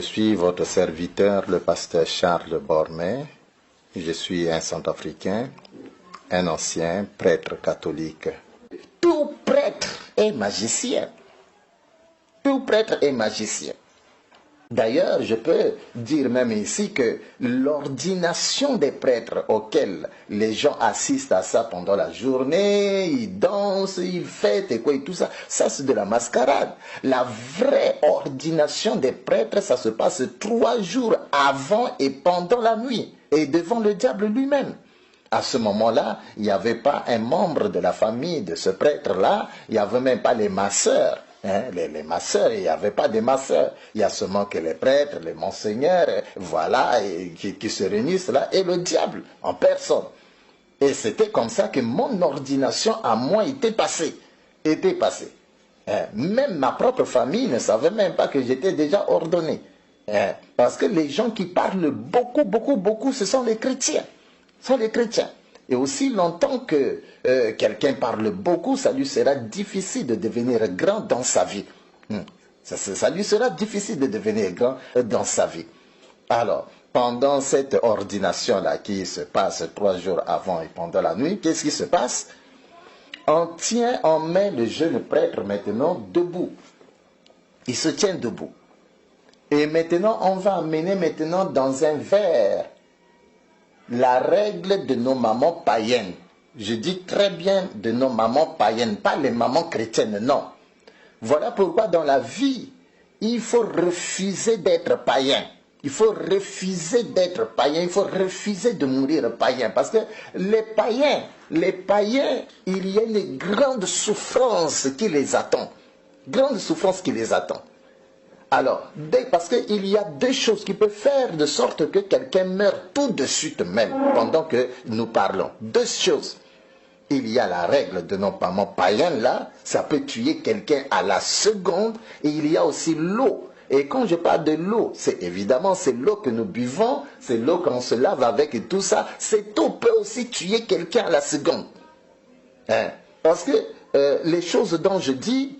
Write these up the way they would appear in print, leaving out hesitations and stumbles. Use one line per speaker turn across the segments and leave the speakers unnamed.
Je suis votre serviteur, le pasteur Charles Bormet. Je suis un centrafricain, un ancien prêtre catholique. Tout prêtre est magicien. Tout prêtre est magicien. D'ailleurs, je peux dire même ici que l'ordination des prêtres auxquels les gens assistent à ça pendant la journée, ils dansent, ils fêtent et quoi et tout ça, ça c'est de la mascarade. La vraie ordination des prêtres, ça se passe 3 jours avant et pendant la nuit et devant le diable lui-même. À ce moment-là, il n'y avait pas un membre de la famille de ce prêtre-là, il n'y avait même pas les masseurs. Les masseurs, il n'y avait pas de masseurs. Il y a seulement que les prêtres, les monseigneurs, voilà, qui se réunissent là, et le diable en personne. Et c'était comme ça que mon ordination à moi était passée. Même ma propre famille ne savait même pas que j'étais déjà ordonné. Parce que les gens qui parlent beaucoup, ce sont les chrétiens. Et aussi longtemps que quelqu'un parle beaucoup, ça lui sera difficile de devenir grand dans sa vie. Ça lui sera difficile de devenir grand dans sa vie. Alors, pendant cette ordination-là qui se passe 3 jours avant et pendant la nuit, qu'est-ce qui se passe? On met le jeune prêtre maintenant debout. Il se tient debout. Et maintenant, on va amener maintenant dans un verre la règle de nos mamans païennes. Je dis très bien de nos mamans païennes, pas les mamans chrétiennes, non. Voilà pourquoi dans la vie, il faut refuser d'être païen. Il faut refuser d'être païen, il faut refuser de mourir païen. Parce que les païens, il y a une grande souffrance qui les attend. Grande souffrance qui les attend. Alors, parce qu'il y a 2 choses qui peuvent faire de sorte que quelqu'un meure tout de suite même, pendant que nous parlons. 2 choses. Il y a la règle de nos mamans païennes là, ça peut tuer quelqu'un à la seconde, et il y a aussi l'eau. Et quand je parle de l'eau, c'est évidemment c'est l'eau que nous buvons, c'est l'eau qu'on se lave avec et tout ça. Cette eau peut aussi tuer quelqu'un à la seconde. Parce que les choses dont je dis...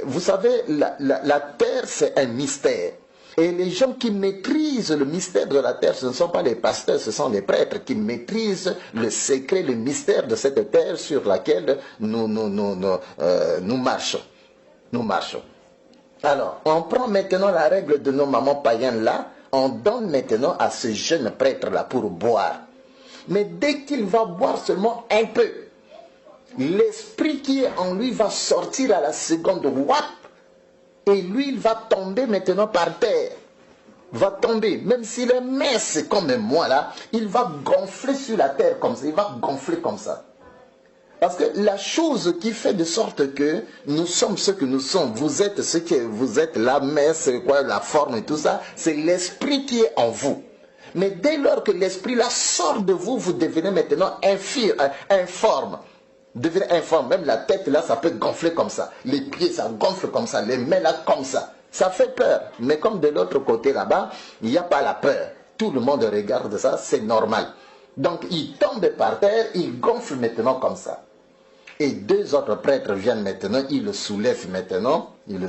vous savez, la terre, c'est un mystère. Et les gens qui maîtrisent le mystère de la terre, ce ne sont pas les pasteurs, ce sont les prêtres qui maîtrisent le secret, le mystère de cette terre sur laquelle nous marchons. Nous marchons. Alors, on prend maintenant la règle de nos mamans païennes là, on donne maintenant à ce jeune prêtre là pour boire. Mais dès qu'il va boire seulement un peu, l'esprit qui est en lui va sortir à la seconde, wap, et lui il va tomber maintenant par terre, va tomber, même s'il est mince comme moi là, il va gonfler sur la terre comme ça, il va gonfler comme ça. Parce que la chose qui fait de sorte que nous sommes ce que nous sommes, vous êtes ce que vous êtes, la mince, quoi, la forme et tout ça, c'est l'esprit qui est en vous. Mais dès lors que l'esprit là sort de vous, vous devenez maintenant informe. Devenir informe, même la tête là, ça peut gonfler comme ça. Les pieds, ça gonfle comme ça. Les mains là, comme ça. Ça fait peur. Mais comme de l'autre côté là-bas, il n'y a pas la peur. Tout le monde regarde ça, c'est normal. Donc il tombe par terre, il gonfle maintenant comme ça. Et 2 autres prêtres viennent maintenant, ils le soulèvent maintenant. Il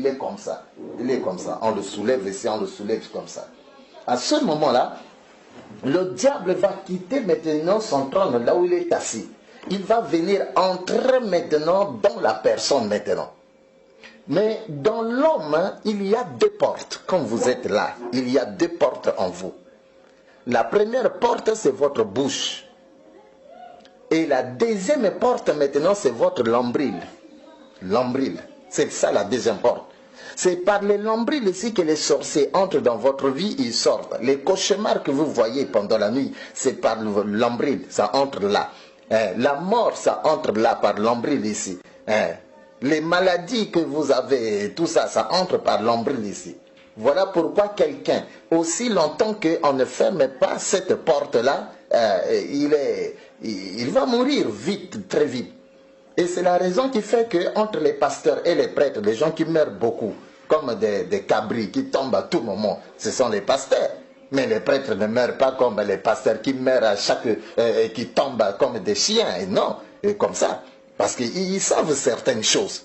est comme ça. Il est comme ça. On le soulève ici, on le soulève comme ça. À ce moment-là, le diable va quitter maintenant son trône là où il est assis. Il va venir entrer maintenant dans la personne maintenant. Mais dans l'homme, il y a 2 portes. Comme vous êtes là, il y a 2 portes en vous. La première porte, c'est votre bouche. Et la deuxième porte maintenant, c'est votre nombril. Nombril. C'est ça la deuxième porte. C'est par les nombrils ici que les sorciers entrent dans votre vie, ils sortent. Les cauchemars que vous voyez pendant la nuit, c'est par le nombril, ça entre là. La mort, ça entre là par l'ombril ici. Les maladies que vous avez, tout ça, ça entre par l'ombril ici. Voilà pourquoi quelqu'un, aussi longtemps qu'on ne ferme pas cette porte-là, il va mourir vite, très vite. Et c'est la raison qui fait qu'entre les pasteurs et les prêtres, les gens qui meurent beaucoup, comme des cabris qui tombent à tout moment, ce sont les pasteurs. Mais les prêtres ne meurent pas comme les pasteurs qui meurent à qui tombent comme des chiens. Et non, et comme ça. Parce qu'ils savent certaines choses.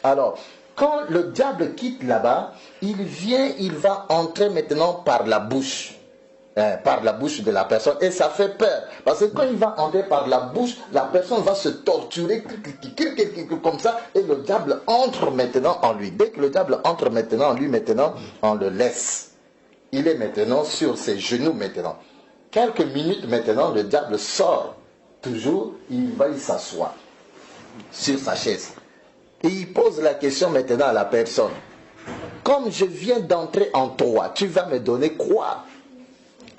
Alors, quand le diable quitte là-bas, il vient, il va entrer maintenant par la bouche. Par la bouche de la personne. Et ça fait peur. Parce que quand il va entrer par la bouche, la personne va se torturer comme ça. Et le diable entre maintenant en lui. Dès que le diable entre maintenant en lui, maintenant, on le laisse. Il est maintenant sur ses genoux maintenant. Quelques minutes maintenant, le diable sort. Toujours, il s'assoit sur sa chaise. Et il pose la question maintenant à la personne. Comme je viens d'entrer en toi, tu vas me donner quoi?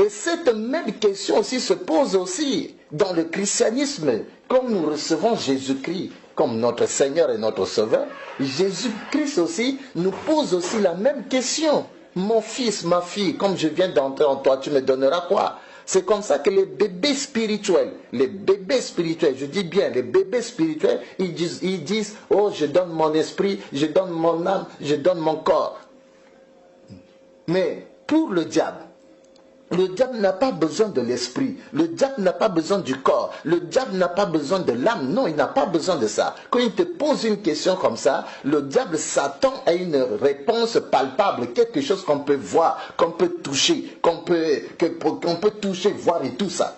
Et cette même question aussi se pose aussi dans le christianisme. Comme nous recevons Jésus-Christ comme notre Seigneur et notre Sauveur, Jésus-Christ aussi nous pose aussi la même question. Mon fils, ma fille, comme je viens d'entrer en toi, tu me donneras quoi? C'est comme ça que les bébés spirituels, je dis bien, les bébés spirituels, ils disent, oh, je donne mon esprit, je donne mon âme, je donne mon corps. Mais pour le diable n'a pas besoin de l'esprit. Le diable n'a pas besoin du corps. Le diable n'a pas besoin de l'âme. Non, il n'a pas besoin de ça. Quand il te pose une question comme ça, le diable s'attend à une réponse palpable, quelque chose qu'on peut voir, qu'on peut toucher, qu'on peut toucher, voir et tout ça.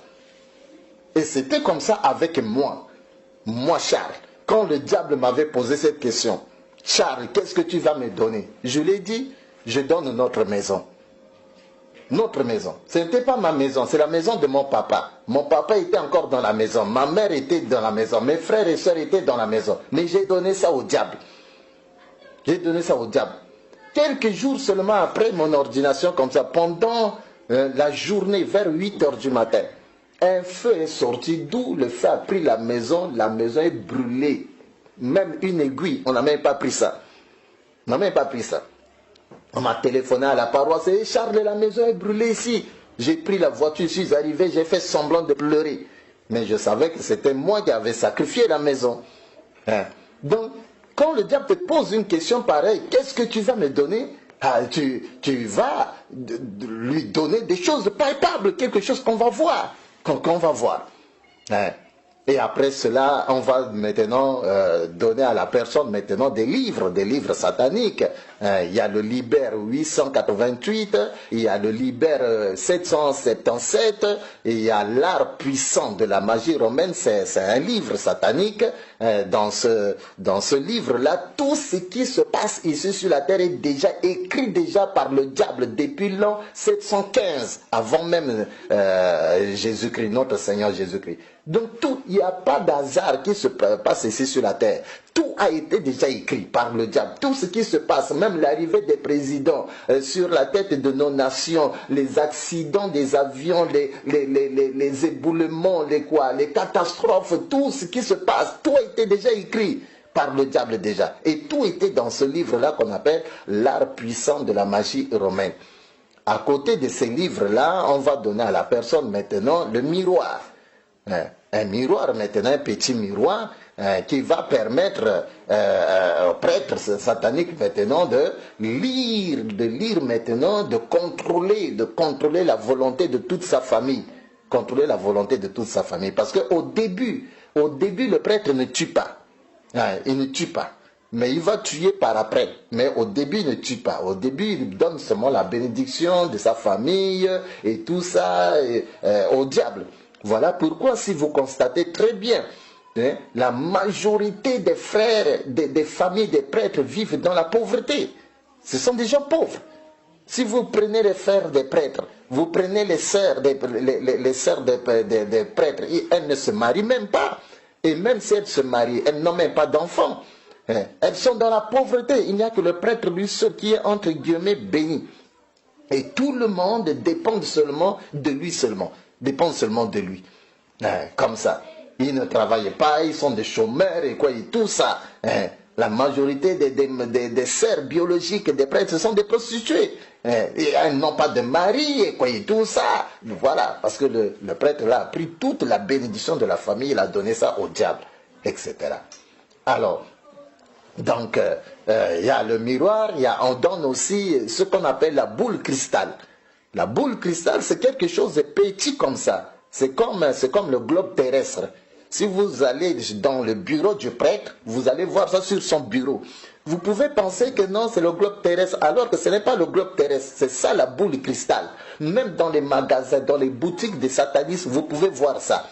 Et c'était comme ça avec moi. Moi, Charles, quand le diable m'avait posé cette question, Charles, qu'est-ce que tu vas me donner? Je lui ai dit, je donne notre maison. Notre maison. Ce n'était pas ma maison, c'est la maison de mon papa. Mon papa était encore dans la maison, ma mère était dans la maison, mes frères et sœurs étaient dans la maison. Mais j'ai donné ça au diable. J'ai donné ça au diable. Quelques jours seulement après mon ordination, comme ça, pendant la journée, vers 8 heures du matin, un feu est sorti, d'où le feu a pris la maison est brûlée. Même une aiguille, on n'a même pas pris ça. On n'a même pas pris ça. On m'a téléphoné à la paroisse, et Charles, la maison est brûlée ici. J'ai pris la voiture, je suis arrivé, j'ai fait semblant de pleurer. Mais je savais que c'était moi qui avais sacrifié la maison. Donc, quand le diable te pose une question pareille, qu'est-ce que tu vas me donner? Tu vas lui donner des choses palpables, quelque chose qu'on va voir. Qu'on va voir. Et après cela, on va maintenant donner à la personne maintenant des livres sataniques. Il y a le Liber 888, il y a le Liber 777, et il y a l'art puissant de la magie romaine, c'est un livre satanique. Dans ce livre-là, tout ce qui se passe ici sur la terre est déjà écrit déjà par le diable depuis l'an 715, avant même Jésus-Christ, notre Seigneur Jésus-Christ. Donc tout, il n'y a pas d'hasard qui se passe ici sur la terre. Tout a été déjà écrit par le diable. Tout ce qui se passe, même l'arrivée des présidents sur la tête de nos nations, les accidents des avions, les éboulements, les catastrophes, tout ce qui se passe, tout a été déjà écrit par le diable déjà. Et tout était dans ce livre-là qu'on appelle l'art puissant de la magie romaine. À côté de ces livres-là, on va donner à la personne maintenant le miroir. Un miroir maintenant, un petit miroir qui va permettre aux prêtres sataniques maintenant de lire maintenant, de contrôler la volonté de toute sa famille. Contrôler la volonté de toute sa famille. Parce qu'au début, le prêtre ne tue pas. Il ne tue pas. Mais il va tuer par après. Mais au début, il ne tue pas. Au début, il donne seulement la bénédiction de sa famille et tout ça au diable. Voilà pourquoi, si vous constatez très bien, la majorité des frères, des familles des prêtres vivent dans la pauvreté. Ce sont des gens pauvres. Si vous prenez les frères des prêtres, vous prenez les sœurs des prêtres, elles ne se marient même pas. Et même si elles se marient, elles n'ont même pas d'enfants. Elles sont dans la pauvreté. Il n'y a que le prêtre lui seul qui est entre guillemets béni. Et tout le monde dépend seulement de lui seulement. Dépend seulement de lui. Comme ça. Ils ne travaillent pas, ils sont des chômeurs et quoi, et tout ça. La majorité des sœurs biologiques des prêtres, ce sont des prostituées. Et elles n'ont pas de mari et quoi, et tout ça. Voilà, parce que le prêtre là a pris toute la bénédiction de la famille, il a donné ça au diable, etc. Alors, donc, il y a le miroir, on donne aussi ce qu'on appelle la boule cristal. La boule cristal, c'est quelque chose de petit comme ça. C'est comme le globe terrestre. Si vous allez dans le bureau du prêtre, vous allez voir ça sur son bureau. Vous pouvez penser que non, c'est le globe terrestre, alors que ce n'est pas le globe terrestre. C'est ça la boule de cristal. Même dans les magasins, dans les boutiques des satanistes, vous pouvez voir ça.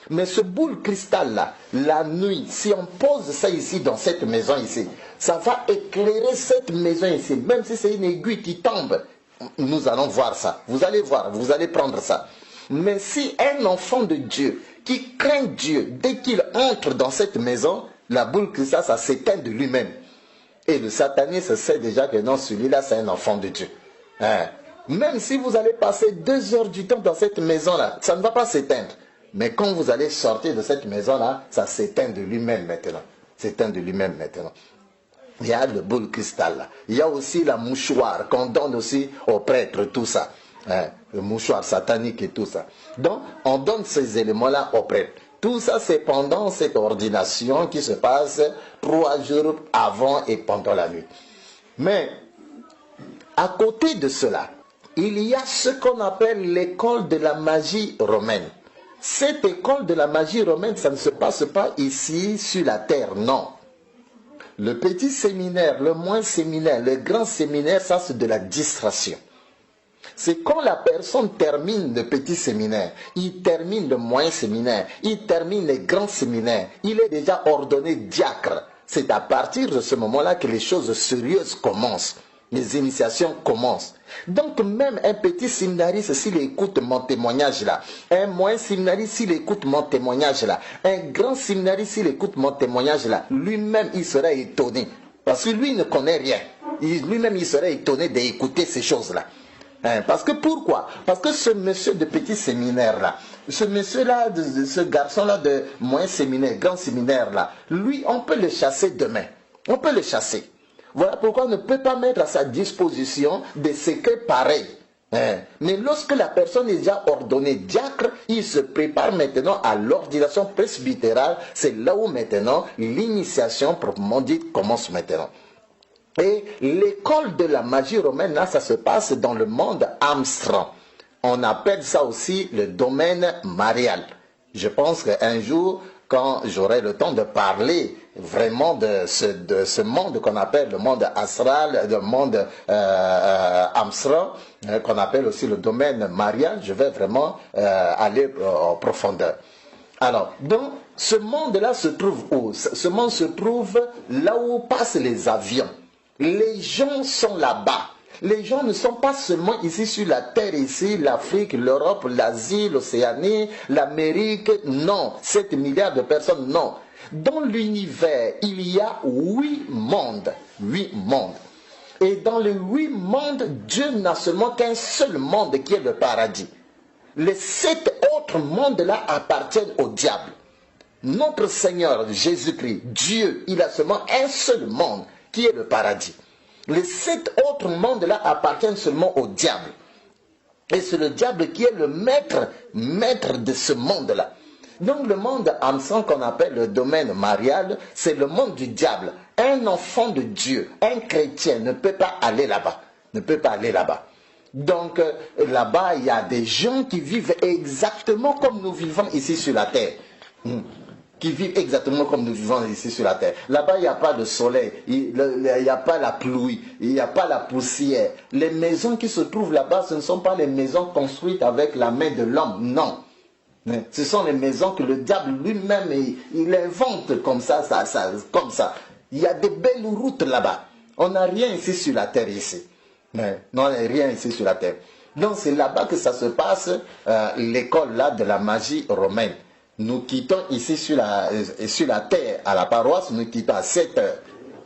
Mais ce boule cristal-là, la nuit, si on pose ça ici, dans cette maison ici, ça va éclairer cette maison ici. Même si c'est une aiguille qui tombe, nous allons voir ça. Vous allez voir, vous allez prendre ça. Mais si un enfant de Dieu qui craint Dieu, dès qu'il entre dans cette maison, la boule cristal, ça s'éteint de lui-même. Et le sataniste sait déjà que non, celui-là, c'est un enfant de Dieu. Hein? Même si vous allez passer 2 heures du temps dans cette maison-là, ça ne va pas s'éteindre. Mais quand vous allez sortir de cette maison-là, ça s'éteint de lui-même maintenant. S'éteint de lui-même maintenant. Il y a le boule cristal là. Il y a aussi la mouchoir qu'on donne aussi aux prêtres, tout ça. Hein? Le mouchoir satanique et tout ça. Donc, on donne ces éléments-là aux prêtres. Tout ça, c'est pendant cette ordination qui se passe 3 jours avant et pendant la nuit. Mais, à côté de cela, il y a ce qu'on appelle l'école de la magie romaine. Cette école de la magie romaine, ça ne se passe pas ici sur la terre, non. Le petit séminaire, le moyen séminaire, le grand séminaire, ça c'est de la distraction. C'est quand la personne termine le petit séminaire, il termine le moyen séminaire, il termine le grand séminaire, il est déjà ordonné diacre. C'est à partir de ce moment-là que les choses sérieuses commencent. Les initiations commencent. Donc même un petit séminariste, s'il écoute mon témoignage là, un moyen séminariste, s'il écoute mon témoignage là, un grand séminariste, s'il écoute mon témoignage là, lui-même il serait étonné. Parce que lui ne connaît rien. Lui-même il serait étonné d'écouter ces choses-là. Parce que pourquoi? Parce que ce monsieur de petit séminaire là, ce monsieur-là, ce garçon-là de moyen séminaire, grand séminaire là, lui on peut le chasser demain. On peut le chasser. Voilà pourquoi on ne peut pas mettre à sa disposition des secrets pareils. Mais lorsque la personne est déjà ordonnée diacre, il se prépare maintenant à l'ordination presbytérale. C'est là où maintenant l'initiation proprement dite commence maintenant. Et l'école de la magie romaine, là, ça se passe dans le monde Amsterdam. On appelle ça aussi le domaine marial. Je pense qu'un jour, quand j'aurai le temps de parler vraiment de ce monde qu'on appelle le monde astral, le monde Amsterdam, qu'on appelle aussi le domaine marial, je vais vraiment aller en profondeur. Alors, donc, ce monde-là se trouve où? Ce monde se trouve là où passent les avions. Les gens sont là-bas. Les gens ne sont pas seulement ici sur la terre, ici, l'Afrique, l'Europe, l'Asie, l'Océanie, l'Amérique. Non, 7 milliards de personnes, non. Dans l'univers, il y a 8 mondes. 8 mondes. Et dans les 8 mondes, Dieu n'a seulement qu'un seul monde qui est le paradis. Les 7 autres mondes-là appartiennent au diable. Notre Seigneur Jésus-Christ, Dieu, il a seulement un seul monde qui est le paradis. Les 7 autres mondes-là appartiennent seulement au diable. Et c'est le diable qui est le maître de ce monde-là. Donc le monde Amsterdam qu'on appelle le domaine marial, c'est le monde du diable. Un enfant de Dieu, un chrétien ne peut pas aller là-bas. Ne peut pas aller là-bas. Donc là-bas, il y a des gens qui vivent exactement comme nous vivons ici sur la terre. Qui vivent exactement comme nous vivons ici sur la terre. Là-bas, il n'y a pas de soleil, il n'y a pas la pluie, il n'y a pas la poussière. Les maisons qui se trouvent là-bas, ce ne sont pas les maisons construites avec la main de l'homme, non. Ce sont les maisons que le diable lui-même, il invente comme ça, comme ça. Il y a des belles routes là-bas. On n'a rien ici sur la terre ici. Non, on n'a rien ici sur la terre. Donc c'est là-bas que ça se passe, l'école là de la magie romaine. Nous quittons ici sur la terre, à la paroisse, nous quittons à 7 heures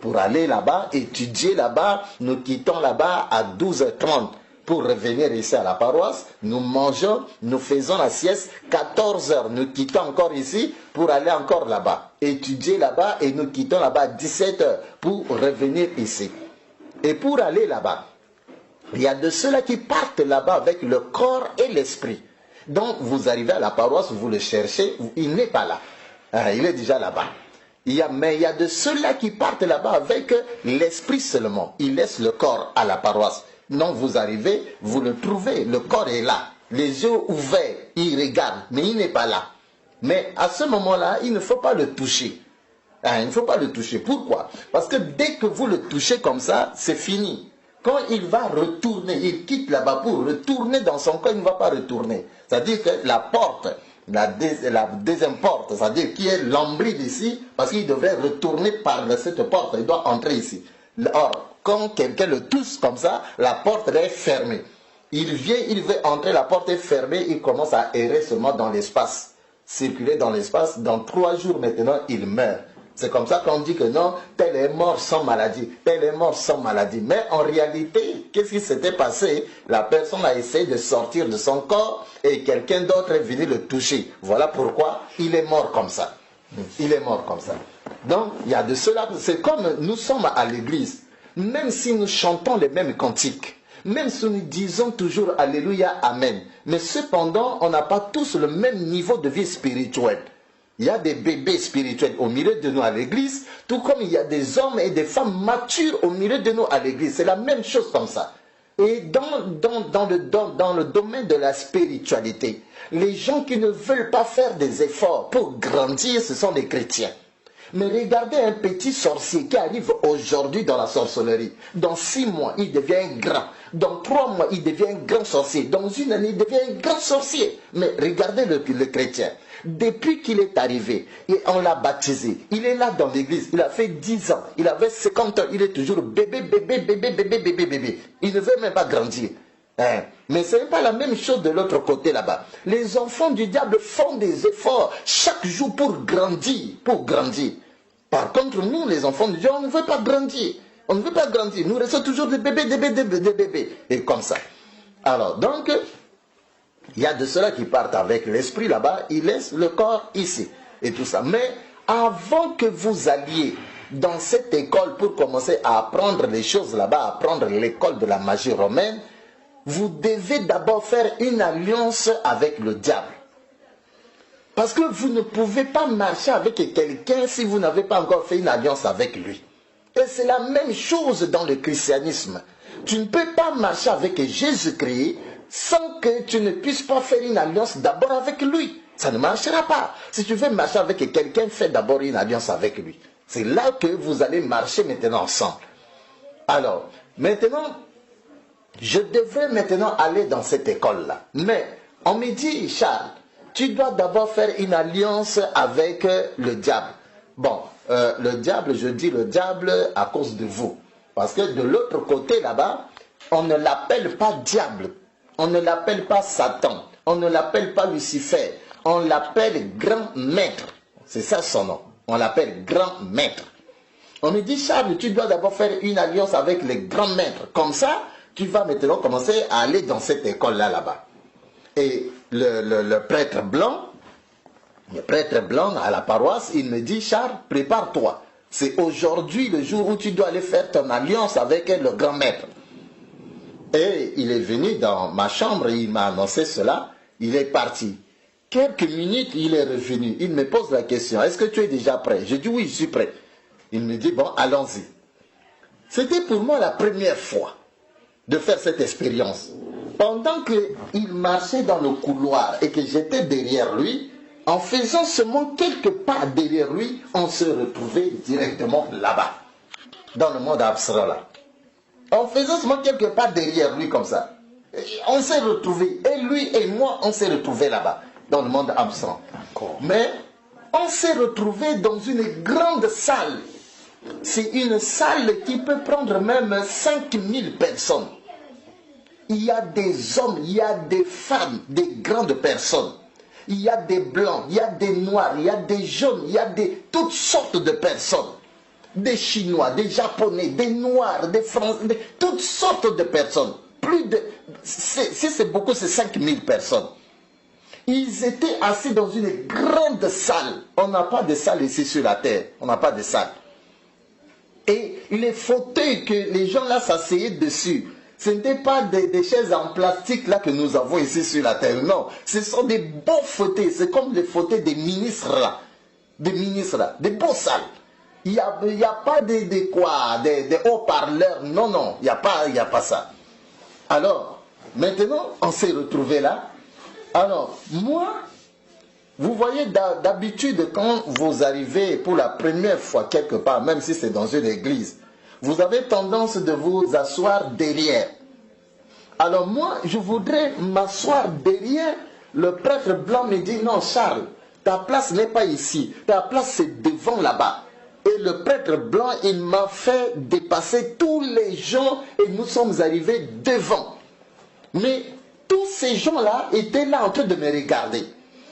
pour aller là-bas, étudier là-bas. Nous quittons là-bas à 12h30 pour revenir ici à la paroisse. Nous mangeons, nous faisons la sieste. 14h, nous quittons encore ici pour aller encore là-bas. Étudier là-bas et nous quittons là-bas à 17h pour revenir ici. Et pour aller là-bas, il y a de ceux-là qui partent là-bas avec le corps et l'esprit. Donc, vous arrivez à la paroisse, vous le cherchez, il n'est pas là. Il est déjà là-bas. Mais il y a de ceux-là qui partent là-bas avec l'esprit seulement. Ils laissent le corps à la paroisse. Non, vous arrivez, vous le trouvez, le corps est là. Les yeux ouverts, il regarde, mais il n'est pas là. Mais à ce moment-là, il ne faut pas le toucher. Hein, il ne faut pas le toucher. Pourquoi? Parce que dès que vous le touchez comme ça, c'est fini. Quand il va retourner, il quitte là-bas pour retourner dans son corps, il ne va pas retourner. C'est-à-dire que la porte, la deuxième porte, c'est-à-dire qui est l'ombril ici, parce qu'il devrait retourner par cette porte, il doit entrer ici. Or, quand quelqu'un le touche comme ça, la porte est fermée. Il vient, il veut entrer, la porte est fermée, il commence à errer seulement dans l'espace, circuler dans l'espace. Dans 3 jours maintenant, il meurt. C'est comme ça qu'on dit que non, tel est mort sans maladie, tel est mort sans maladie. Mais en réalité, qu'est-ce qui s'était passé? La personne a essayé de sortir de son corps et quelqu'un d'autre est venu le toucher. Voilà pourquoi il est mort comme ça. Il est mort comme ça. Donc, il y a de cela. C'est comme nous sommes à l'église. Même si nous chantons les mêmes cantiques, même si nous disons toujours Alléluia, Amen, mais cependant, on n'a pas tous le même niveau de vie spirituelle. Il y a des bébés spirituels au milieu de nous à l'église, tout comme il y a des hommes et des femmes matures au milieu de nous à l'église. C'est la même chose comme ça. Et dans le domaine de la spiritualité, les gens qui ne veulent pas faire des efforts pour grandir, ce sont les chrétiens. Mais regardez un petit sorcier qui arrive aujourd'hui dans la sorcellerie. Dans 6 mois, il devient grand. Dans 3 mois, il devient grand sorcier. Dans 1 année, il devient grand sorcier. Mais regardez le chrétien. Depuis qu'il est arrivé, et on l'a baptisé, il est là dans l'église, il a fait 10 ans, il avait 50 ans, il est toujours bébé, bébé, bébé, bébé, bébé, bébé. Il ne veut même pas grandir. Hein? Mais ce n'est pas la même chose de l'autre côté là-bas. Les enfants du diable font des efforts chaque jour pour grandir, Par contre, nous, les enfants du diable, on ne veut pas grandir. On ne veut pas grandir. Nous restons toujours des bébés, des bébés. Et comme ça. Alors, donc, il y a de ceux-là qui partent avec l'esprit là-bas, ils laissent le corps ici. Et tout ça. Mais avant que vous alliez dans cette école pour commencer à apprendre les choses là-bas, apprendre l'école de la magie romaine, vous devez d'abord faire une alliance avec le diable. Parce que vous ne pouvez pas marcher avec quelqu'un si vous n'avez pas encore fait une alliance avec lui. Et c'est la même chose dans le christianisme. Tu ne peux pas marcher avec Jésus-Christ sans que tu ne puisses pas faire une alliance d'abord avec lui. Ça ne marchera pas. Si tu veux marcher avec quelqu'un, fais d'abord une alliance avec lui. C'est là que vous allez marcher maintenant ensemble. Alors, maintenant, je devrais maintenant aller dans cette école-là. Mais on me dit, Charles, tu dois d'abord faire une alliance avec le diable. Bon, le diable, je dis le diable à cause de vous. Parce que de l'autre côté là-bas, on ne l'appelle pas diable. On ne l'appelle pas Satan. On ne l'appelle pas Lucifer. On l'appelle grand maître. C'est ça son nom. On l'appelle grand maître. On me dit, Charles, tu dois d'abord faire une alliance avec les grands maîtres. Comme ça, tu vas maintenant commencer à aller dans cette école-là, là-bas. Et le prêtre blanc à la paroisse, il me dit, Charles, prépare-toi. C'est aujourd'hui le jour où tu dois aller faire ton alliance avec le grand maître. Et il est venu dans ma chambre, il m'a annoncé cela, il est parti. Quelques minutes, il est revenu. Il me pose la question, est-ce que tu es déjà prêt? Je dis oui, je suis prêt. Il me dit, bon, allons-y. C'était pour moi la première fois de faire cette expérience. Pendant qu'il marchait dans le couloir et que j'étais derrière lui, en faisant seulement quelques pas derrière lui, on se retrouvait directement là-bas, dans le monde abstrait là. En faisant seulement quelques pas derrière lui comme ça, on s'est retrouvés, et lui et moi, on s'est retrouvés là-bas, dans le monde abstrait. Mais on s'est retrouvés dans une grande salle. C'est une salle qui peut prendre même 5000 personnes. Il y a des hommes, il y a des femmes, des grandes personnes. Il y a des blancs, il y a des noirs, il y a des jaunes, il y a toutes sortes de personnes. Des Chinois, des Japonais, des Noirs, des Français, toutes sortes de personnes. Si c'est beaucoup, c'est 5000 personnes. Ils étaient assis dans une grande salle. On n'a pas de salle ici sur la terre. On n'a pas de salle. Et les fauteuils que les gens là s'asseyaient dessus, ce n'étaient pas des chaises en plastique là que nous avons ici sur la terre. Non, ce sont des beaux fauteuils. C'est comme les fauteuils des ministres là. Des ministres là. Des beaux salles. Il n'y a pas des haut-parleurs. Non, non, il n'y a pas ça. Alors, maintenant, on s'est retrouvés là. Alors, moi, Vous voyez, d'habitude, quand vous arrivez pour la première fois quelque part, même si c'est dans une église, vous avez tendance de vous asseoir derrière. Alors moi, je voudrais m'asseoir derrière. Le prêtre blanc me dit, non Charles, ta place n'est pas ici, ta place c'est devant là-bas. Et le prêtre blanc, il m'a fait dépasser tous les gens et nous sommes arrivés devant. Mais tous ces gens-là étaient là en train de me regarder.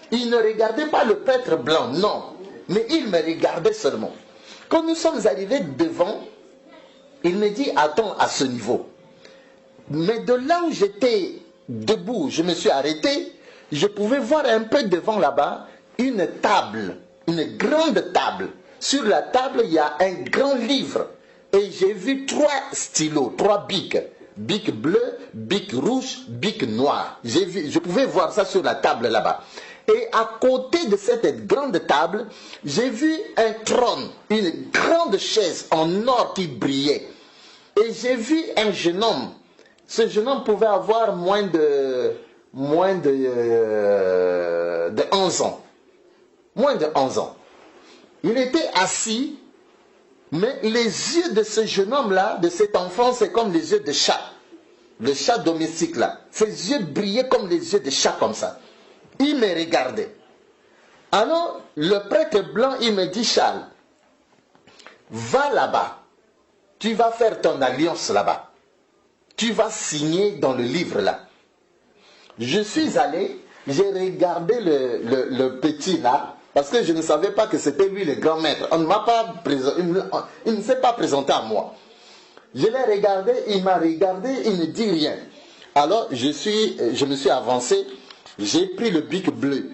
Ils ne regardaient pas le prêtre blanc, non, mais ils me regardaient seulement. Quand nous sommes arrivés devant, il me dit, attends à ce niveau. Mais de là où j'étais debout, je me suis arrêté, je pouvais voir un peu devant là-bas une table, une grande table. Sur la table, il y a un grand livre. Et j'ai vu 3 stylos, 3 bics. Bic bleu, bic rouge, bic noir. Je pouvais voir ça sur la table là-bas. Et à côté de cette grande table, j'ai vu un trône, une grande chaise en or qui brillait. Et j'ai vu un jeune homme. Ce jeune homme pouvait avoir moins de 11 ans. Moins de 11 ans. Il était assis, mais les yeux de ce jeune homme-là, de cet enfant, c'est comme les yeux de chat. Le chat domestique là. Ses yeux brillaient comme les yeux de chat comme ça. Il me regardait. Alors, le prêtre blanc, il me dit, Charles, va là-bas. Tu vas faire ton alliance là-bas. Tu vas signer dans le livre là. Je suis allé, j'ai regardé le petit là, parce que je ne savais pas que c'était lui le grand maître. On ne m'a pas présenté, il ne s'est pas présenté à moi. Je l'ai regardé, il m'a regardé, il ne dit rien. Alors je me suis avancé, j'ai pris le bic bleu,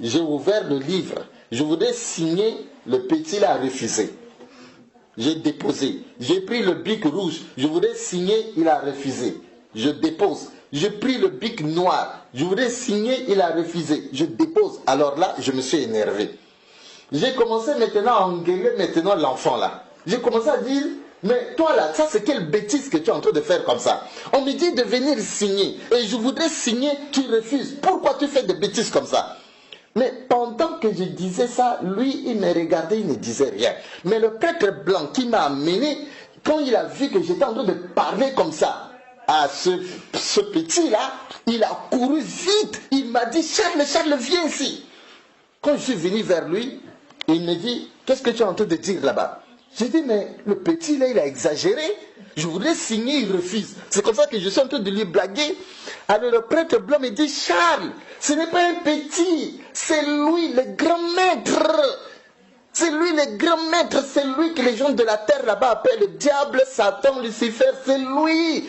j'ai ouvert le livre, je voulais signer, le petit l'a refusé. J'ai déposé. J'ai pris le bic rouge, je voulais signer, il a refusé. Je dépose. J'ai pris le bic noir, je voulais signer, il a refusé. Je dépose. Alors là, je me suis énervé. J'ai commencé maintenant à engueuler maintenant l'enfant là. J'ai commencé à dire, mais toi là, ça c'est quelle bêtise que tu es en train de faire comme ça. On me dit de venir signer et je voudrais signer, tu refuses. Pourquoi tu fais des bêtises comme ça? Mais pendant que je disais ça, lui, il me regardait, il ne disait rien. Mais le prêtre blanc qui m'a amené, quand il a vu que j'étais en train de parler comme ça à ce petit-là, il a couru vite. Il m'a dit, Charles, Charles, viens ici. Quand je suis venu vers lui, il me dit, qu'est-ce que tu es en train de dire là-bas? J'ai dit, mais le petit là, il a exagéré. Je voulais signer, il refuse. C'est comme ça que je suis en train de lui blaguer. Alors le prêtre blanc me dit, Charles, ce n'est pas un petit, c'est lui le grand maître. C'est lui le grand maître, c'est lui que les gens de la terre là-bas appellent le diable, Satan, Lucifer, c'est lui.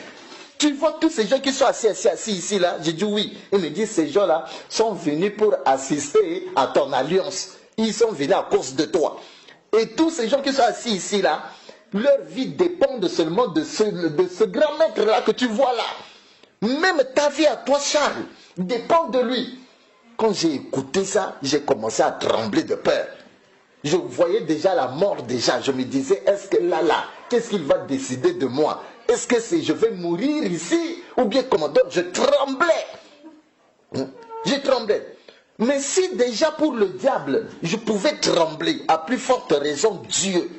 Tu vois tous ces gens qui sont assis ici là? J'ai dit oui. Il me dit, ces gens-là sont venus pour assister à ton alliance. Ils sont venus à cause de toi. Et tous ces gens qui sont assis ici là, leur vie dépend seulement de ce grand maître là que tu vois là. Même ta vie à toi, Charles, dépend de lui. Quand j'ai écouté ça, j'ai commencé à trembler de peur. Je voyais déjà la mort déjà. Je me disais, est-ce que là, qu'est-ce qu'il va décider de moi? Est-ce que je vais mourir ici? Ou bien comment? Donc je tremblais. Je tremblais. Mais si déjà pour le diable, je pouvais trembler, à plus forte raison Dieu.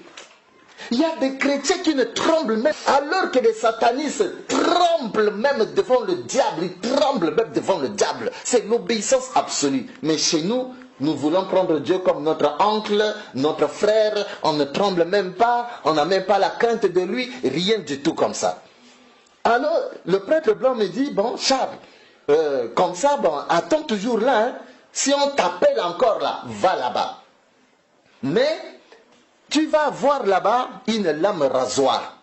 Il y a des chrétiens qui ne tremblent même, alors que les satanistes tremblent même devant le diable, ils tremblent même devant le diable. C'est l'obéissance absolue. Mais chez nous, nous voulons prendre Dieu comme notre oncle, notre frère, on ne tremble même pas, on n'a même pas la crainte de lui, rien du tout comme ça. Alors, le prêtre blanc me dit, bon, Charles, comme ça, bon, attends toujours là, hein. Si on t'appelle encore là, va là-bas. Mais, tu vas voir là-bas une lame rasoir.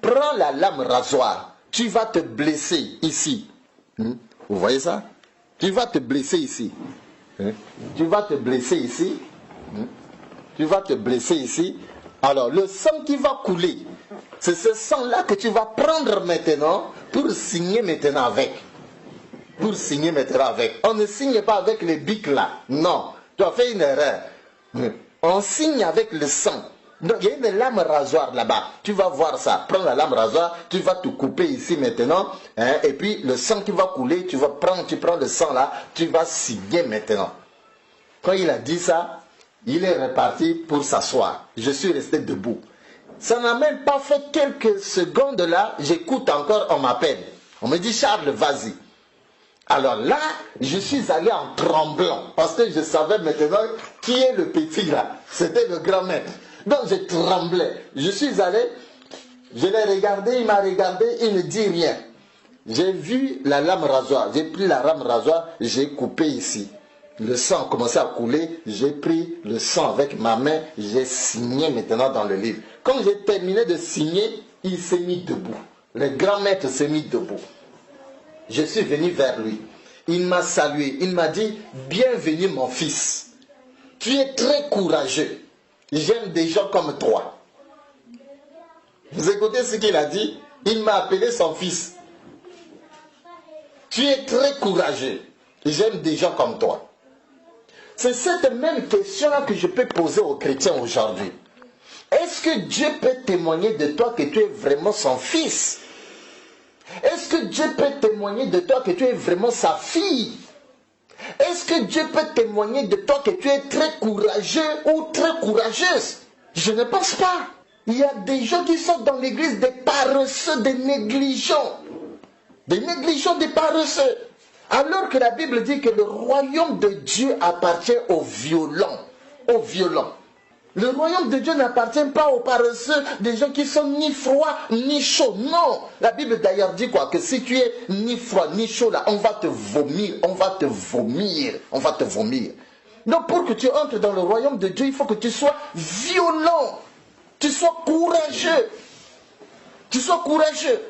Prends la lame rasoir. Tu vas te blesser ici. Vous voyez ça? Tu vas te blesser ici. Tu vas te blesser ici. Tu vas te blesser ici. Alors, le sang qui va couler, c'est ce sang-là que tu vas prendre maintenant pour signer maintenant avec. Pour signer maintenant avec. On ne signe pas avec les bics là. Non. Tu as fait une erreur. On signe avec le sang. Donc il y a une lame rasoir là-bas. Tu vas voir ça. Prends la lame rasoir, tu vas te couper ici maintenant. Hein, et puis le sang qui va couler, tu prends le sang là, tu vas signer maintenant. Quand il a dit ça, il est reparti pour s'asseoir. Je suis resté debout. Ça n'a même pas fait quelques secondes là, j'écoute encore, on m'appelle. On me dit, Charles, vas-y. Alors là, je suis allé en tremblant, parce que je savais maintenant qui est le petit là. C'était le grand maître. Donc je tremblais. Je suis allé, je l'ai regardé, il m'a regardé, il ne dit rien. J'ai vu la lame rasoir, j'ai pris la lame rasoir, j'ai coupé ici. Le sang commençait à couler, j'ai pris le sang avec ma main, j'ai signé maintenant dans le livre. Quand j'ai terminé de signer, il s'est mis debout. Le grand maître s'est mis debout. Je suis venu vers lui. Il m'a salué, il m'a dit, bienvenue mon fils. Tu es très courageux. J'aime des gens comme toi. Vous écoutez ce qu'il a dit? Il m'a appelé son fils. Tu es très courageux. J'aime des gens comme toi. C'est cette même question-là que je peux poser aux chrétiens aujourd'hui. Est-ce que Dieu peut témoigner de toi que tu es vraiment son fils? Est-ce que Dieu peut témoigner de toi que tu es vraiment sa fille? Est-ce que Dieu peut témoigner de toi que tu es très courageux ou très courageuse? Je ne pense pas. Il y a des gens qui sont dans l'église des paresseux, des négligents. Des négligents, des paresseux. Alors que la Bible dit que le royaume de Dieu appartient aux violents. Aux violents. Le royaume de Dieu n'appartient pas aux paresseux, des gens qui sont ni froids ni chauds. Non. La Bible d'ailleurs dit quoi? Que si tu es ni froid ni chaud là, on va te vomir. On va te vomir. On va te vomir. Donc pour que tu entres dans le royaume de Dieu, il faut que tu sois violent. Tu sois courageux. Tu sois courageux.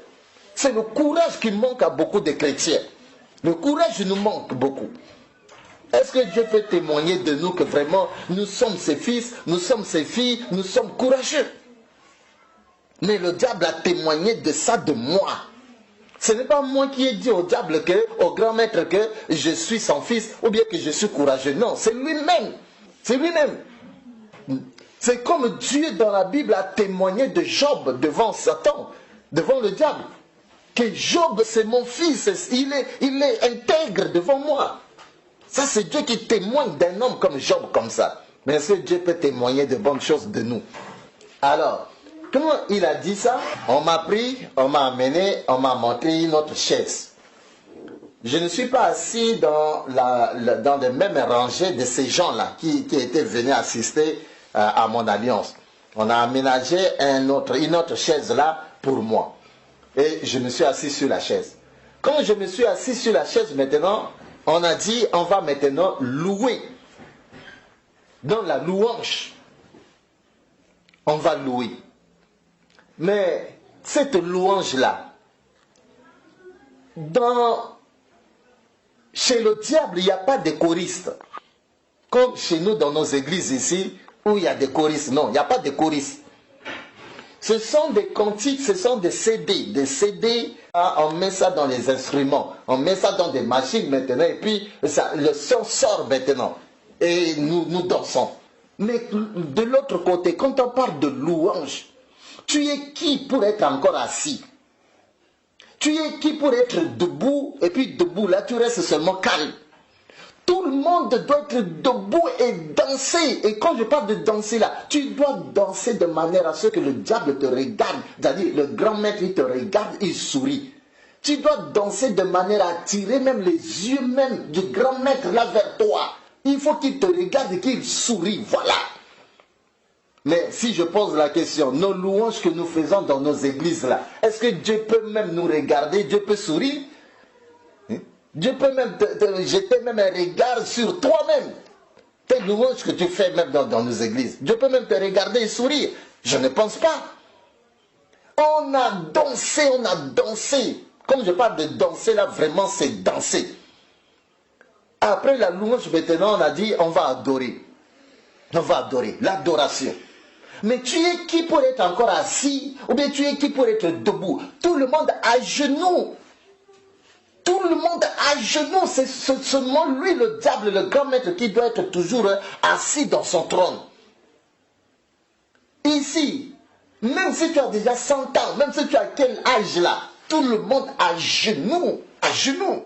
C'est le courage qui manque à beaucoup de chrétiens. Le courage nous manque beaucoup. Est-ce que Dieu peut témoigner de nous que vraiment nous sommes ses fils, nous sommes ses filles, nous sommes courageux? Mais le diable a témoigné de ça de moi. Ce n'est pas moi qui ai dit au diable, au grand maître que je suis son fils ou bien que je suis courageux. Non, c'est lui-même. C'est lui-même. C'est comme Dieu dans la Bible a témoigné de Job devant Satan, devant le diable. Que Job c'est mon fils, il est intègre devant moi. Ça c'est Dieu qui témoigne d'un homme comme Job comme ça. Mais est-ce que Dieu peut témoigner de bonnes choses de nous? Alors, comment il a dit ça? On m'a pris, on m'a amené, on m'a montré une autre chaise. Je ne suis pas assis dans les mêmes rangées de ces gens-là qui étaient venus assister à mon alliance. On a aménagé une autre chaise là pour moi. Et je me suis assis sur la chaise. Quand je me suis assis sur la chaise maintenant, on a dit on va maintenant louer. Dans la louange, on va louer. Mais cette louange-là, chez le diable, il n'y a pas de choristes. Comme chez nous dans nos églises ici, où il y a des choristes. Non, il n'y a pas de choristes. Ce sont des cantiques, ce sont des CD. Des CD, on met ça dans les instruments. On met ça dans des machines maintenant. Et puis, le son sort maintenant. Et nous dansons. Mais de l'autre côté, quand on parle de louange, tu es qui pour être encore assis? Tu es qui pour être debout? Et puis debout, là, tu restes seulement calme. Tout le monde doit être debout et danser. Et quand je parle de danser là, tu dois danser de manière à ce que le diable te regarde. C'est-à-dire, le grand maître, il te regarde, il sourit. Tu dois danser de manière à attirer même les yeux même du grand maître là vers toi. Il faut qu'il te regarde et qu'il sourit. Voilà. Mais si je pose la question, nos louanges que nous faisons dans nos églises là, est-ce que Dieu peut même nous regarder? Dieu peut sourire? Dieu peut même te jeter même un regard sur toi-même. Tes louanges que tu fais même dans nos églises. Dieu peut même te regarder et sourire. Je ne pense pas. On a dansé, on a dansé. Comme je parle de danser là, vraiment c'est danser. Après la louange maintenant, on a dit on va adorer. On va adorer. L'adoration. Mais tu es qui pour être encore assis? Ou bien tu es qui pour être debout? Tout le monde à genoux. Tout le monde à genoux, c'est seulement lui, le diable, le grand maître, qui doit être toujours assis dans son trône. Ici, même si tu as déjà 100 ans, même si tu as quel âge là, tout le monde à genoux, à genoux.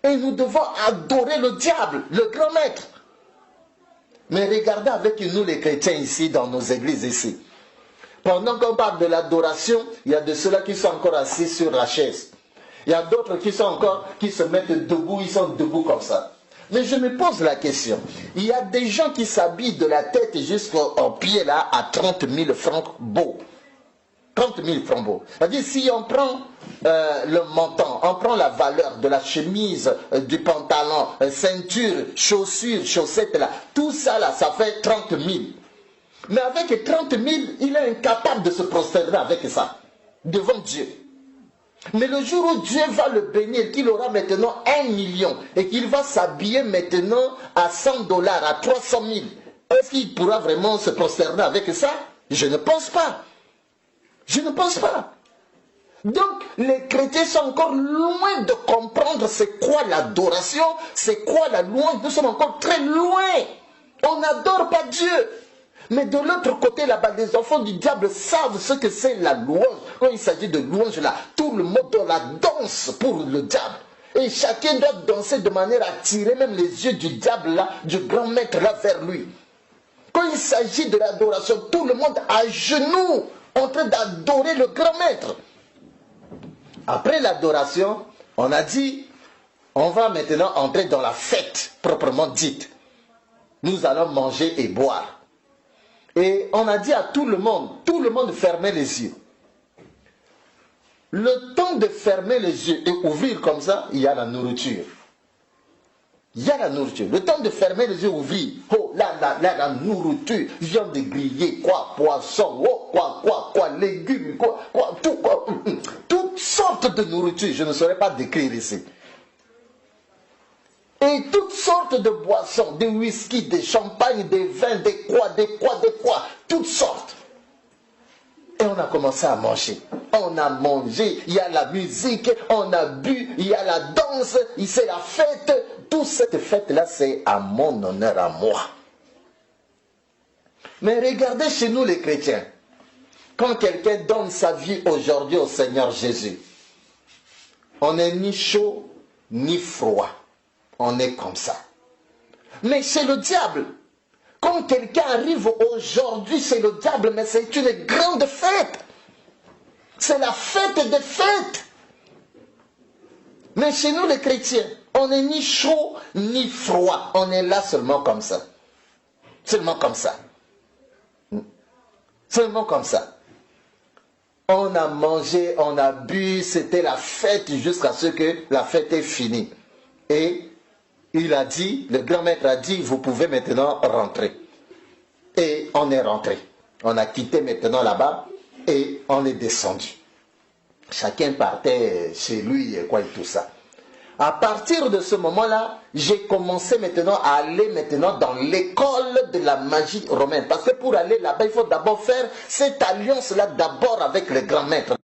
Et nous devons adorer le diable, le grand maître. Mais regardez avec nous les chrétiens ici, dans nos églises ici. Pendant qu'on parle de l'adoration, il y a de ceux-là qui sont encore assis sur la chaise. Il y a d'autres qui sont encore, qui se mettent debout, ils sont debout comme ça. Mais je me pose la question, il y a des gens qui s'habillent de la tête jusqu'au pied là à 30 000 francs beaux. 30 000 francs beaux. C'est-à-dire si on prend le montant, on prend la valeur de la chemise, du pantalon, ceinture, chaussures, chaussettes là, tout ça là, ça fait 30 000. Mais avec 30 000, il est incapable de se prosterner avec ça, devant Dieu. Mais le jour où Dieu va le bénir, qu'il aura maintenant 1 million, et qu'il va s'habiller maintenant à 100 $, à 300 000, est-ce qu'il pourra vraiment se prosterner avec ça? Je ne pense pas. Je ne pense pas. Donc, les chrétiens sont encore loin de comprendre c'est quoi l'adoration, c'est quoi la louange. Nous sommes encore très loin. On n'adore pas Dieu. Mais de l'autre côté, là-bas, les enfants du diable savent ce que c'est la louange. Quand il s'agit de louange, là, tout le monde la danse pour le diable. Et chacun doit danser de manière à tirer même les yeux du diable, là, du grand maître, là, vers lui. Quand il s'agit de l'adoration, tout le monde à genoux, en train d'adorer le grand maître. Après l'adoration, on a dit, on va maintenant entrer dans la fête proprement dite. Nous allons manger et boire. Et on a dit à tout le monde fermait les yeux. Le temps de fermer les yeux et ouvrir comme ça, il y a la nourriture. Il y a la nourriture. Le temps de fermer les yeux et ouvrir. Oh, là, la nourriture. Viande grillée, quoi, poisson, oh, quoi, légumes, quoi, tout, quoi. Toutes sortes de nourriture. Je ne saurais pas décrire ici. Et toutes sortes de boissons, des whisky, des champagnes, des vins, des quoi, toutes sortes. Et on a commencé à manger. On a mangé, il y a la musique, on a bu, il y a la danse, c'est la fête. Toute cette fête-là, c'est à mon honneur, à moi. Mais regardez chez nous les chrétiens. Quand quelqu'un donne sa vie aujourd'hui au Seigneur Jésus, on n'est ni chaud, ni froid. On est comme ça. Mais chez le diable, quand quelqu'un arrive aujourd'hui chez le diable, mais c'est une grande fête. C'est la fête des fêtes. Mais chez nous les chrétiens, on n'est ni chaud ni froid. On est là seulement comme ça. Seulement comme ça. Seulement comme ça. On a mangé, on a bu, c'était la fête jusqu'à ce que la fête est finie. Et il a dit, le grand maître a dit, vous pouvez maintenant rentrer. Et on est rentré. On a quitté maintenant là-bas et on est descendu. Chacun partait chez lui et quoi et tout ça. À partir de ce moment-là, j'ai commencé maintenant à aller maintenant dans l'école de la magie romaine. Parce que pour aller là-bas, il faut d'abord faire cette alliance-là d'abord avec le grand maître.